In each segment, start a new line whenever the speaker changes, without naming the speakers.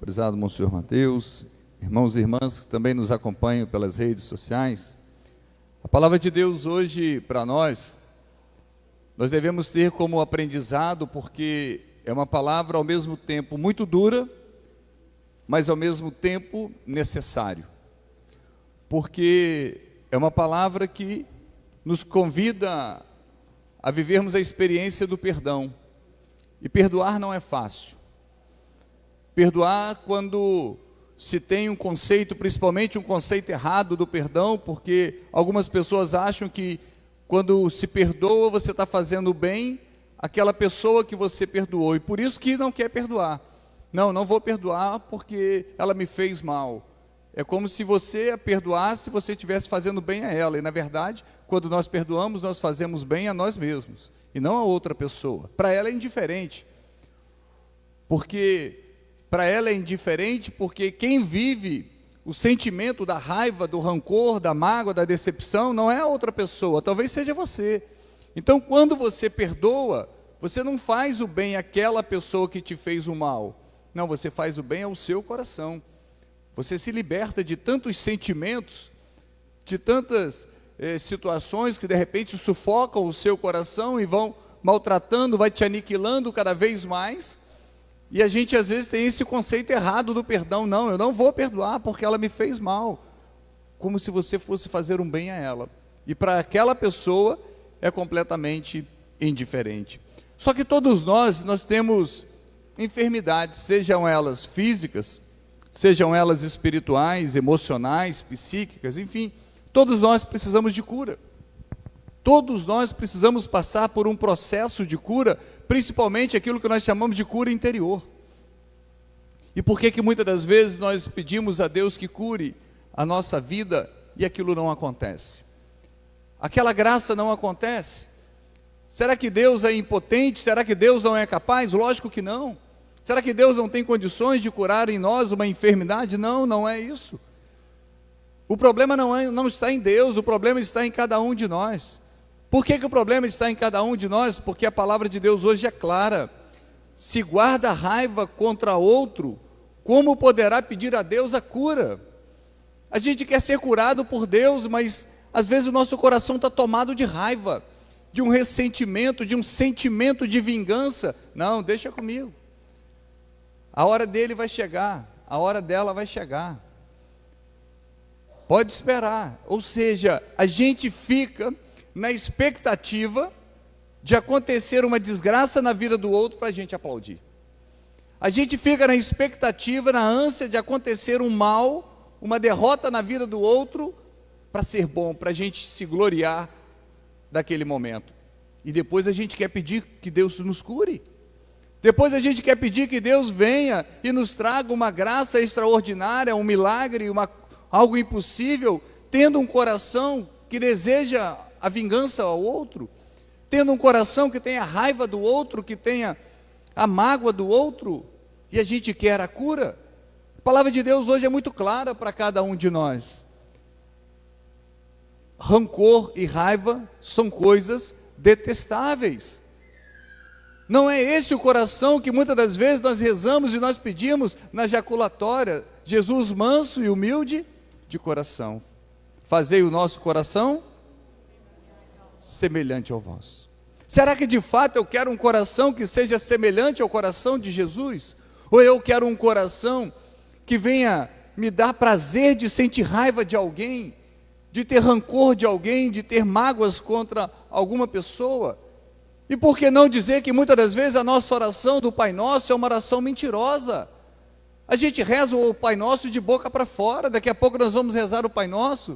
prezado Monsenhor Mateus, irmãos e irmãs que também nos acompanham pelas redes sociais. A palavra de Deus hoje para nós devemos ter como aprendizado, porque é uma palavra ao mesmo tempo muito dura, mas ao mesmo tempo necessário. Porque é uma palavra que nos convida a vivermos a experiência do perdão. E perdoar não é fácil. Perdoar quando se tem um conceito, principalmente um conceito errado do perdão, porque algumas pessoas acham que quando se perdoa você está fazendo bem àquela pessoa que você perdoou, e por isso que não quer perdoar. Não vou perdoar porque ela me fez mal. É como se você a perdoasse, você estivesse fazendo bem a ela, e na verdade, quando nós perdoamos, nós fazemos bem a nós mesmos, e não a outra pessoa. Para ela é indiferente, porque quem vive o sentimento da raiva, do rancor, da mágoa, da decepção, não é a outra pessoa, talvez seja você. Então, quando você perdoa, você não faz o bem àquela pessoa que te fez o mal, não, você faz o bem ao seu coração. Você se liberta de tantos sentimentos, de tantas situações que de repente sufocam o seu coração e vão maltratando, vai te aniquilando cada vez mais. E a gente às vezes tem esse conceito errado do perdão. Não, eu não vou perdoar porque ela me fez mal. Como se você fosse fazer um bem a ela. E para aquela pessoa é completamente indiferente. Só que todos nós temos enfermidades, sejam elas físicas, sejam elas espirituais, emocionais, psíquicas, enfim. Todos nós precisamos de cura. Todos nós precisamos passar por um processo de cura, principalmente aquilo que nós chamamos de cura interior. E por que muitas das vezes nós pedimos a Deus que cure a nossa vida e aquilo não acontece? Aquela graça não acontece? Será que Deus é impotente? Será que Deus não é capaz? Lógico que não. Será que Deus não tem condições de curar em nós uma enfermidade? Não, não é isso. O problema não está em Deus, o problema está em cada um de nós. Por que o problema está em cada um de nós? Porque a palavra de Deus hoje é clara. Se guarda raiva contra outro, como poderá pedir a Deus a cura? A gente quer ser curado por Deus, mas às vezes o nosso coração está tomado de raiva, de um ressentimento, de um sentimento de vingança. Não, deixa comigo. A hora dele vai chegar, a hora dela vai chegar. Pode esperar. Ou seja, a gente fica na expectativa de acontecer uma desgraça na vida do outro para a gente aplaudir. A gente fica na expectativa, na ânsia de acontecer um mal, uma derrota na vida do outro, para ser bom, para a gente se gloriar daquele momento. E depois a gente quer pedir que Deus nos cure. Depois a gente quer pedir que Deus venha e nos traga uma graça extraordinária, um milagre, algo impossível, tendo um coração que deseja a vingança ao outro, tendo um coração que tenha raiva do outro, que tenha a mágoa do outro, e a gente quer a cura. A palavra de Deus hoje é muito clara para cada um de nós. Rancor e raiva são coisas detestáveis. Não é esse o coração que muitas das vezes nós rezamos e nós pedimos na jaculatória. Jesus manso e humilde de coração. Fazei o nosso coração semelhante ao vosso. Será que de fato eu quero um coração que seja semelhante ao coração de Jesus? Ou eu quero um coração que venha me dar prazer de sentir raiva de alguém, de ter rancor de alguém, de ter mágoas contra alguma pessoa? E por que não dizer que muitas das vezes a nossa oração do Pai Nosso é uma oração mentirosa? A gente reza o Pai Nosso de boca para fora, daqui a pouco nós vamos rezar o Pai Nosso.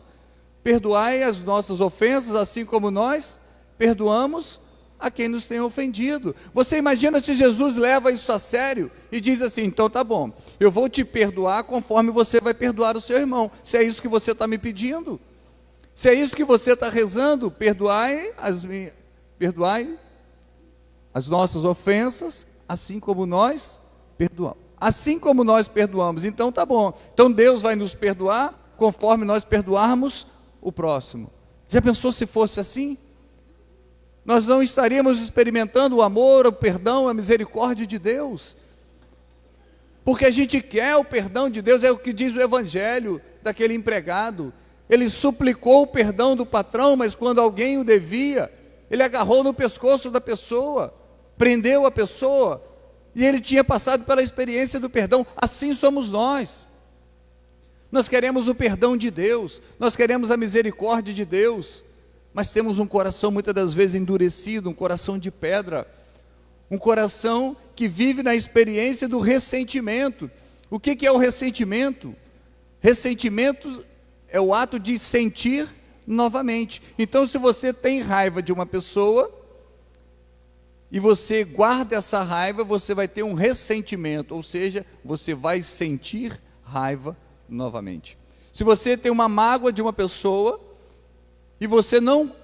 Perdoai as nossas ofensas, assim como nós perdoamos a quem nos tem ofendido. Você imagina se Jesus leva isso a sério e diz assim: então tá bom, eu vou te perdoar conforme você vai perdoar o seu irmão. Se é isso que você está me pedindo, se é isso que você está rezando, perdoai as nossas ofensas, assim como nós perdoamos. Assim como nós perdoamos, então tá bom. Então Deus vai nos perdoar conforme nós perdoarmos o próximo. Já pensou se fosse assim? Nós não estaríamos experimentando o amor, o perdão, a misericórdia de Deus. porque a gente quer o perdão de Deus. É o que diz o evangelho daquele empregado. Ele suplicou o perdão do patrão, mas quando alguém o devia, ele agarrou no pescoço da pessoa, prendeu a pessoa, e ele tinha passado pela experiência do perdão. Assim somos nós. Nós queremos o perdão de Deus, nós queremos a misericórdia de Deus, mas temos um coração muitas das vezes endurecido, um coração de pedra, um coração que vive na experiência do ressentimento. O que é o ressentimento? Ressentimento é o ato de sentir novamente. Então, se você tem raiva de uma pessoa e você guarda essa raiva, você vai ter um ressentimento, ou seja, você vai sentir raiva novamente. Se você tem uma mágoa de uma pessoa e você não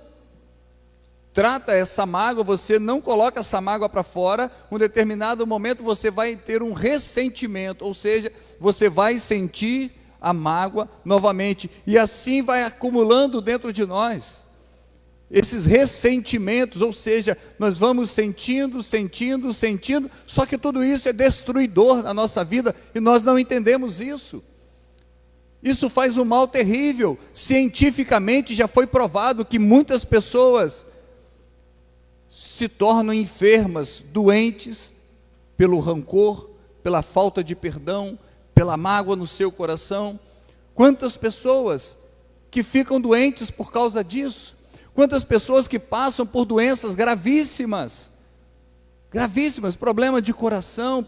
trata essa mágoa, você não coloca essa mágoa para fora, um determinado momento você vai ter um ressentimento, ou seja, você vai sentir a mágoa novamente, e assim vai acumulando dentro de nós esses ressentimentos, ou seja, nós vamos sentindo, só que tudo isso é destruidor na nossa vida, e nós não entendemos isso. Isso faz um mal terrível. Cientificamente já foi provado que muitas pessoas se tornam enfermas, doentes, pelo rancor, pela falta de perdão, pela mágoa no seu coração. Quantas pessoas que ficam doentes por causa disso? Quantas pessoas que passam por doenças gravíssimas, problemas de coração,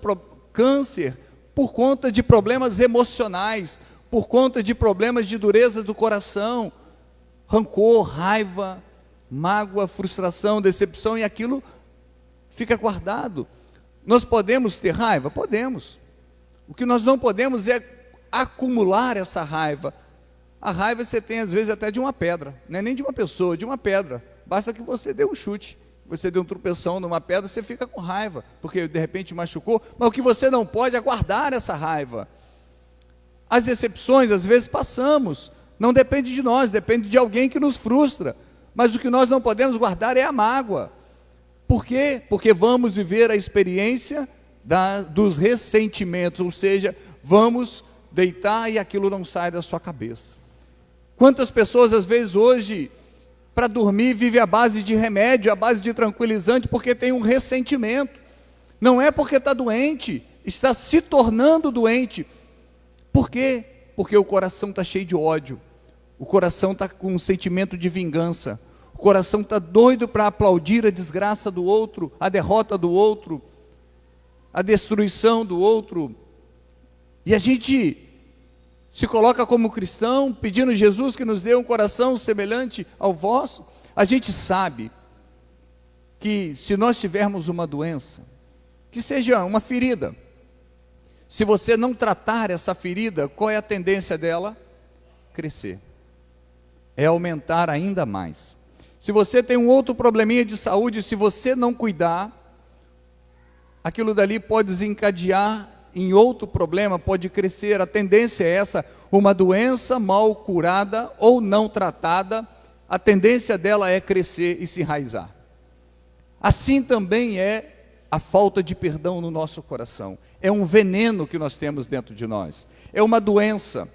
câncer, por conta de problemas emocionais, por conta de problemas de dureza do coração, rancor, raiva, mágoa, frustração, decepção, e aquilo fica guardado. Nós podemos ter raiva? Podemos. O que nós não podemos é acumular essa raiva. A raiva você tem às vezes até de uma pedra, não é nem de uma pessoa, de uma pedra. Basta que você dê um chute, você dê um tropeção numa pedra, você fica com raiva, porque de repente machucou, mas o que você não pode é guardar essa raiva. As decepções, às vezes passamos, não depende de nós, depende de alguém que nos frustra, mas o que nós não podemos guardar é a mágoa. Por quê? Porque vamos viver a experiência dos ressentimentos, ou seja, vamos deitar e aquilo não sai da sua cabeça. Quantas pessoas às vezes hoje, para dormir, vivem à base de remédio, à base de tranquilizante, porque tem um ressentimento, não é porque está doente, está se tornando doente. Por quê? Porque o coração está cheio de ódio, o coração está com um sentimento de vingança, o coração está doido para aplaudir a desgraça do outro, a derrota do outro, a destruição do outro, e a gente se coloca como cristão, pedindo Jesus que nos dê um coração semelhante ao vosso. A gente sabe que se nós tivermos uma doença, que seja uma ferida, se você não tratar essa ferida, qual é a tendência dela? Crescer, é aumentar ainda mais. Se você tem um outro probleminha de saúde, se você não cuidar, aquilo dali pode desencadear em outro problema, pode crescer. A tendência é essa, uma doença mal curada ou não tratada, a tendência dela é crescer e se enraizar. Assim também é a falta de perdão no nosso coração. É um veneno que nós temos dentro de nós, é uma doença,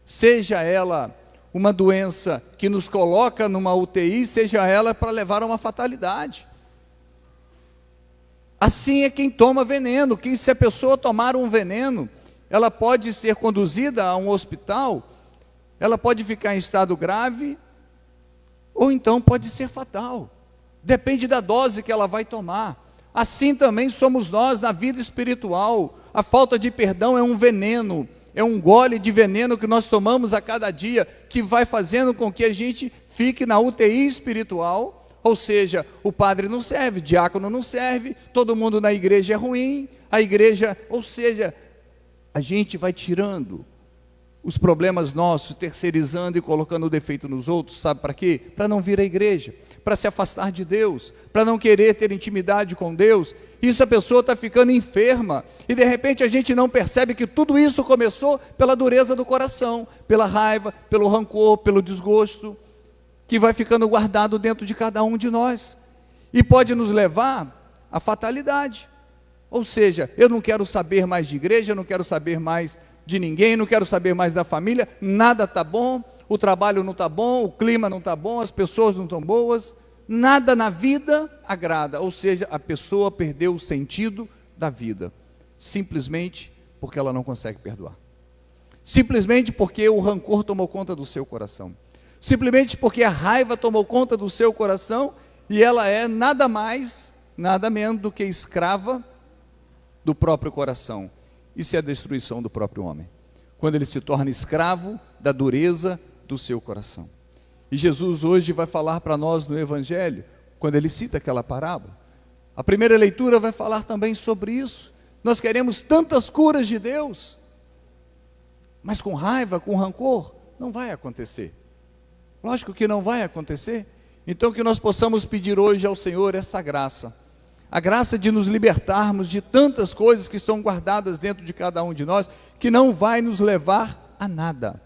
seja ela uma doença que nos coloca numa UTI, seja ela para levar a uma fatalidade. Assim é quem toma veneno, que se a pessoa tomar um veneno, ela pode ser conduzida a um hospital, ela pode ficar em estado grave, ou então pode ser fatal, depende da dose que ela vai tomar. Assim também somos nós na vida espiritual. A falta de perdão é um veneno, é um gole de veneno que nós tomamos a cada dia, que vai fazendo com que a gente fique na UTI espiritual, ou seja, o padre não serve, o diácono não serve, todo mundo na igreja é ruim, a igreja, ou seja, a gente vai tirando os problemas nossos, terceirizando e colocando o defeito nos outros, sabe para quê? Para não vir à igreja, para se afastar de Deus, para não querer ter intimidade com Deus. Isso, a pessoa está ficando enferma, e de repente a gente não percebe que tudo isso começou pela dureza do coração, pela raiva, pelo rancor, pelo desgosto, que vai ficando guardado dentro de cada um de nós, e pode nos levar à fatalidade. Ou seja, eu não quero saber mais de igreja, eu não quero saber mais de ninguém, não quero saber mais da família, nada está bom, o trabalho não está bom, o clima não está bom, as pessoas não estão boas, nada na vida agrada. Ou seja, a pessoa perdeu o sentido da vida, simplesmente porque ela não consegue perdoar. Simplesmente porque o rancor tomou conta do seu coração. Simplesmente porque a raiva tomou conta do seu coração e ela é nada mais, nada menos do que escrava do próprio coração. Isso é a destruição do próprio homem, quando ele se torna escravo da dureza do seu coração. E Jesus hoje vai falar para nós no Evangelho, quando ele cita aquela parábola. A primeira leitura vai falar também sobre isso. Nós queremos tantas curas de Deus, mas com raiva, com rancor, não vai acontecer. Lógico que não vai acontecer. Então que nós possamos pedir hoje ao Senhor essa graça. A graça de nos libertarmos de tantas coisas que são guardadas dentro de cada um de nós, que não vai nos levar a nada.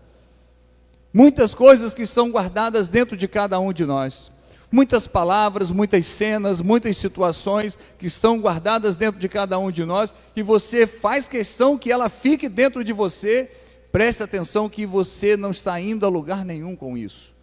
Muitas coisas que são guardadas dentro de cada um de nós. Muitas palavras, muitas cenas, muitas situações que estão guardadas dentro de cada um de nós, e você faz questão que ela fique dentro de você. Preste atenção que você não está indo a lugar nenhum com isso.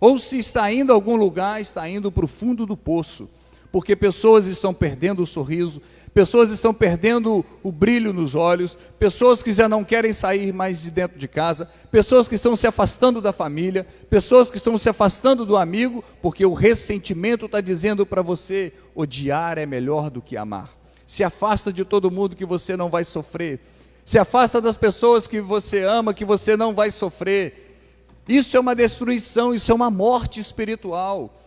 Ou se está indo a algum lugar, está indo para o fundo do poço. Porque pessoas estão perdendo o sorriso, pessoas estão perdendo o brilho nos olhos, pessoas que já não querem sair mais de dentro de casa, pessoas que estão se afastando da família, pessoas que estão se afastando do amigo, porque o ressentimento está dizendo para você, odiar é melhor do que amar. Se afasta de todo mundo que você não vai sofrer. Se afasta das pessoas que você ama, que você não vai sofrer. Isso é uma destruição, isso é uma morte espiritual.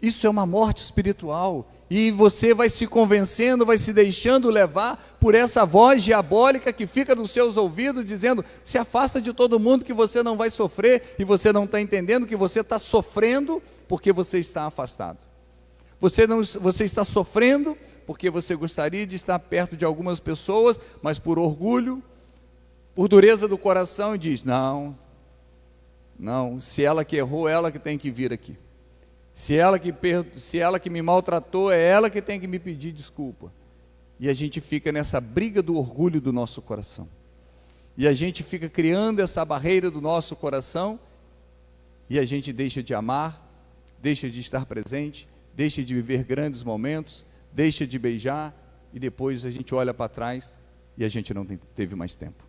Isso é uma morte espiritual. E você vai se convencendo, vai se deixando levar por essa voz diabólica que fica nos seus ouvidos, dizendo, se afasta de todo mundo que você não vai sofrer, e você não está entendendo que você está sofrendo porque você está afastado. Você está sofrendo porque você gostaria de estar perto de algumas pessoas, mas por orgulho, por dureza do coração, diz, não, se ela que errou, ela que tem que vir aqui. Se ela que me maltratou, é ela que tem que me pedir desculpa. E a gente fica nessa briga do orgulho do nosso coração. E a gente fica criando essa barreira do nosso coração, e a gente deixa de amar, deixa de estar presente, deixa de viver grandes momentos, deixa de beijar, e depois a gente olha para trás e a gente não teve mais tempo.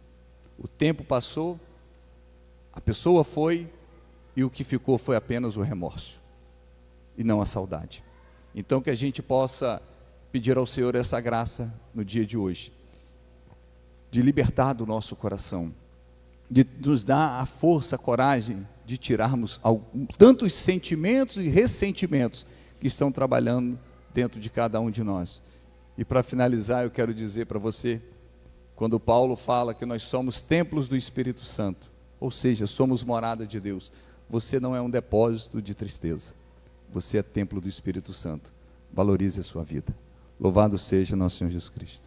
O tempo passou, a pessoa foi, e o que ficou foi apenas o remorso, e não a saudade. Então que a gente possa pedir ao Senhor essa graça no dia de hoje, de libertar do nosso coração, de nos dar a força, a coragem de tirarmos tantos sentimentos e ressentimentos que estão trabalhando dentro de cada um de nós. E para finalizar, eu quero dizer para você, quando Paulo fala que nós somos templos do Espírito Santo, ou seja, somos morada de Deus, você não é um depósito de tristeza, você é templo do Espírito Santo. Valorize a sua vida. Louvado seja nosso Senhor Jesus Cristo.